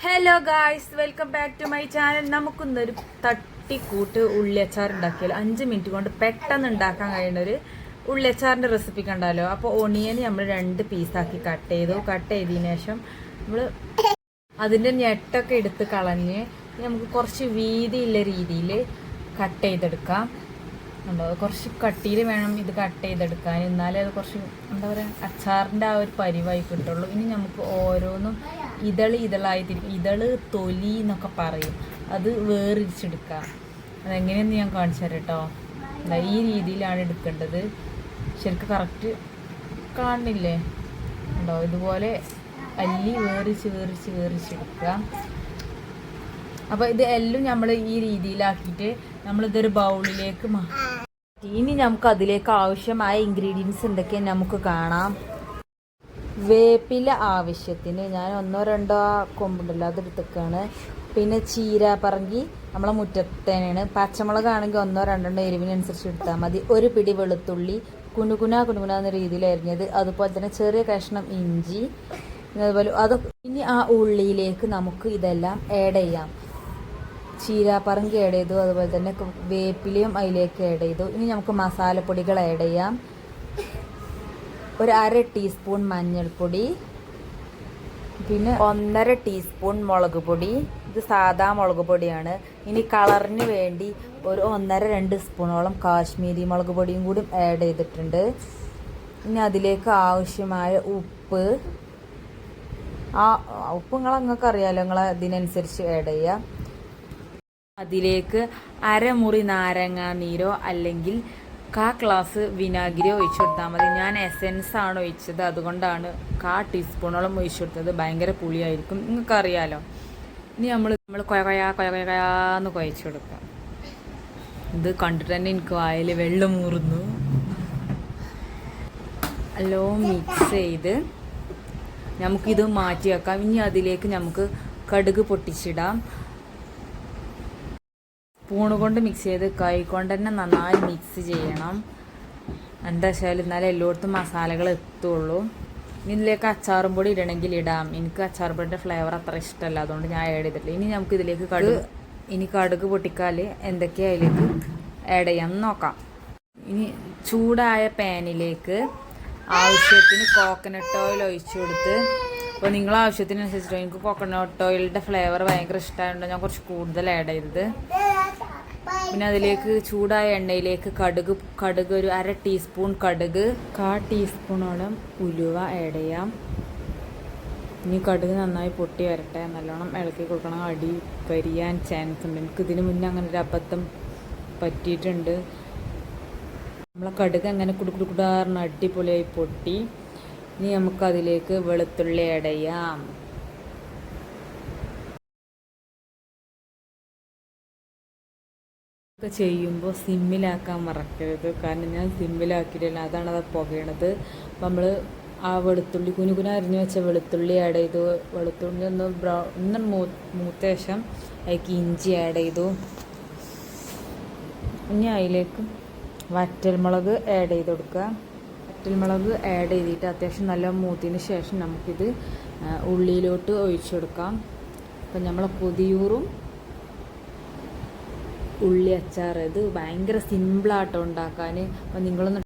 Hello guys, welcome back to my channel. നമുക്കൊന്നൊരു തട്ടിക്കൂട്ട് ഉള്ളിയച്ചാർ ഉണ്ടാക്കിയാലോ. 5 മിനിറ്റ് കൊണ്ട് പെട്ടെന്ന് ഉണ്ടാക്കാൻ കഴിയുന്ന ഒരു ഉള്ളിയച്ചാറിൻ്റെ റെസിപ്പി കണ്ടാലോ. അപ്പോൾ ഒണിയൻ നമ്മൾ 2 പീസാക്കി കട്ട് ചെയ്തതിന് ശേഷം നമ്മൾ അതിൻ്റെ ഞെട്ടൊക്കെ എടുത്ത് കളഞ്ഞ് നമുക്ക് കുറച്ച് വീതിയുള്ള രീതിയിൽ കട്ട് ചെയ്തെടുക്കാം. ഉണ്ടോ, കുറച്ച് കട്ടിയിൽ വേണം ഇത് കട്ട് ചെയ്തെടുക്കാൻ, എന്നാലേ അത് കുറച്ച് എന്താ പറയുക അച്ചാറിൻ്റെ ആ ഒരു പരിവായി കിട്ടുള്ളൂ. ഇനി നമുക്ക് ഓരോന്നും ഇതളായിട്ടിരിക്കും, ഇതള് തൊലി എന്നൊക്കെ പറയും, അത് വേറിരിച്ചെടുക്കാം. അതെങ്ങനെയെന്ന് ഞാൻ കാണിച്ചു തരാം കേട്ടോ. ഈ രീതിയിലാണ് എടുക്കേണ്ടത്. ശരിക്കും കറക്റ്റ് കാണുന്നില്ലേ? ഉണ്ടോ, ഇതുപോലെ അല്ലി വേറിച്ചെടുക്കുക. അപ്പോൾ ഇത് എല്ലാം നമ്മൾ ഈ രീതിയിലാക്കിയിട്ട് നമ്മളിതൊരു ബൗളിലേക്ക് ഇനി നമുക്ക് അതിലേക്ക് ആവശ്യമായ ഇൻഗ്രീഡിയൻസ് എന്തൊക്കെയാണ് നമുക്ക് കാണാം. വേപ്പില ആവശ്യത്തിന് ഞാൻ 1-2 കൊമ്പുണ്ടല്ലോ അതെടുത്തേക്കാണ്. പിന്നെ ചീരാപ്പറങ്കി നമ്മളെ മുറ്റത്തേനാണ്. പച്ചമുളകാണെങ്കിൽ 1-2 എരിവിനനുസരിച്ച് എടുത്താൽ മതി. ഒരു പിടി വെളുത്തുള്ളി കുനുകുന എന്ന രീതിയിൽ അരിഞ്ഞത്, അതുപോലെ തന്നെ ചെറിയ കഷ്ണം ഇഞ്ചി, അതുപോലെ ഇനി ആ ഉള്ളിയിലേക്ക് നമുക്ക് ഇതെല്ലാം ആഡ് ചെയ്യാം. ചീരാപ്പറങ്കി ആഡ് ചെയ്തു, അതുപോലെ തന്നെ വേപ്പിലയും അതിലേക്ക് ആഡ് ചെയ്തു. ഇനി നമുക്ക് മസാലപ്പൊടികൾ ആഡ് ചെയ്യാം. ഒരു 1/2 ടീസ്പൂൺ മഞ്ഞൾപ്പൊടി, പിന്നെ 1/2 ടീസ്പൂൺ മുളക് പൊടി. ഇത് സാദാ മുളക് പൊടിയാണ്. ഇനി കളറിന് വേണ്ടി ഒരു 1.5-2 സ്പൂണോളം കാശ്മീരി മുളക് പൊടിയും കൂടി ആഡ് ചെയ്തിട്ടുണ്ട്. ഇനി അതിലേക്ക് ആവശ്യമായ ഉപ്പ് നിങ്ങൾക്ക് അറിയാമല്ലോ, നിങ്ങൾ ഇതിനനുസരിച്ച് ആഡ് ചെയ്യുക. അതിലേക്ക് 1/2 മുറി നാരങ്ങാ നീരോ അല്ലെങ്കിൽ 1/4 ഗ്ലാസ് വിനാഗിരിയോ ഒഴിച്ചു കൊടുത്താൽ മതി. ഞാൻ എസെൻസ് ആണ് ഒഴിച്ചത്, അതുകൊണ്ടാണ് 1/4 ടീസ്പൂണോളം ഒഴിച്ചു കൊടുത്തത്. ഭയങ്കര പുളിയായിരിക്കും, നിങ്ങൾക്കറിയാലോ. ഇനി നമ്മൾ കൊയകൊയാന്ന് കുഴച്ച് കൊടുക്കാം. ഇത് കണ്ടിട്ട് തന്നെ എനിക്ക് വായിൽ വെള്ളം ഊറുന്നു. നല്ലോ മിക്സ് ചെയ്ത് നമുക്കിത് മാറ്റി വെക്കാം. ഇനി അതിലേക്ക് നമുക്ക് കടുക് പൊട്ടിച്ചിടാം. സ്പൂണ് കൊണ്ട് മിക്സ് ചെയ്ത് കൈ കൊണ്ട് തന്നെ നന്നായി മിക്സ് ചെയ്യണം. എന്താ വെച്ചാൽ എന്നാലും എല്ലായിടത്തും മസാലകൾ എത്തുള്ളൂ. ഇനി ഇതിലേക്ക് അച്ചാറും പൊടി ഇടണമെങ്കിൽ ഇടാം. എനിക്ക് അച്ചാർ പൊടിയുടെ ഫ്ലേവർ അത്ര ഇഷ്ടമല്ല, അതുകൊണ്ട് ഞാൻ ആഡ് ചെയ്തിട്ടില്ല. ഇനി നമുക്ക് ഇതിലേക്ക് കടുക് പൊട്ടിക്കാൽ എന്തൊക്കെയാണ് അതിലേക്ക് ആഡ് ചെയ്യാം നോക്കാം. ഇനി ചൂടായ പാനിലേക്ക് ആവശ്യത്തിന് കോക്കനട്ട് ഓയിൽ ഒഴിച്ചു കൊടുത്ത്, അപ്പോൾ നിങ്ങളെ ആവശ്യത്തിനനുസരിച്ചിട്ടോ. എനിക്ക് കോക്കനട്ട് ഓയിലിൻ്റെ ഫ്ലേവർ ഭയങ്കര ഇഷ്ടമായതുകൊണ്ട് ഞാൻ കുറച്ച് കൂടുതൽ ആഡ് ചെയ്തത്. പിന്നെ അതിലേക്ക് ചൂടായ എണ്ണയിലേക്ക് കടുക് ഒരു 1/2 ടീസ്പൂൺ കടുക്, 1/4 ടീസ്പൂണോളം ഉലുവ ആഡ് ചെയ്യാം. ഇനി കടുക് നന്നായി പൊട്ടി വരട്ടെ. നല്ലോണം ഇളക്കി കൊടുക്കണം, അടി കരിയാൻ ചാൻസ് ഉണ്ട്. എനിക്ക് ഇതിന് മുന്നേ അങ്ങനെ ഒരു അബദ്ധം പറ്റിയിട്ടുണ്ട്. നമ്മളെ കടുക് അങ്ങനെ കുടുകുടാറിന് അടിപൊളിയായി പൊട്ടി. ഇനി നമുക്കതിലേക്ക് വെളുത്തുള്ളി ആഡ് ചെയ്യാം. ഒക്കെ ചെയ്യുമ്പോൾ സിമ്മിലാക്കാൻ മറക്കരുത്, കാരണം ഞാൻ സിമ്മിലാക്കിയിട്ടില്ല, അതാണ് അത് പുകയണത്. അപ്പം നമ്മൾ ആ വെളുത്തുള്ളി കുനുകുന അരിഞ്ഞ് വെച്ച വെളുത്തുള്ളി ആഡ് ചെയ്തു. വെളുത്തുള്ളി ഒന്ന് മൂത്ത ശേഷം അതിലേക്ക് ഇഞ്ചി ആഡ് ചെയ്തു. ഇനി അതിലേക്ക് വറ്റൽമുളക് ആഡ് ചെയ്ത് കൊടുക്കുക. വറ്റൽമുളക് ആഡ് ചെയ്തിട്ട് അത്യാവശ്യം നല്ല മൂത്തതിന് ശേഷം നമുക്കിത് ഉള്ളിയിലോട്ട് ഒഴിച്ചു കൊടുക്കാം. അപ്പം നമ്മളെ കൊതിയൂറും ഉള്ളി അച്ചാർ ഇത് ഭയങ്കര സിമ്പിളാട്ടോ ഉണ്ടാക്കാൻ. അപ്പോൾ നിങ്ങളൊന്ന്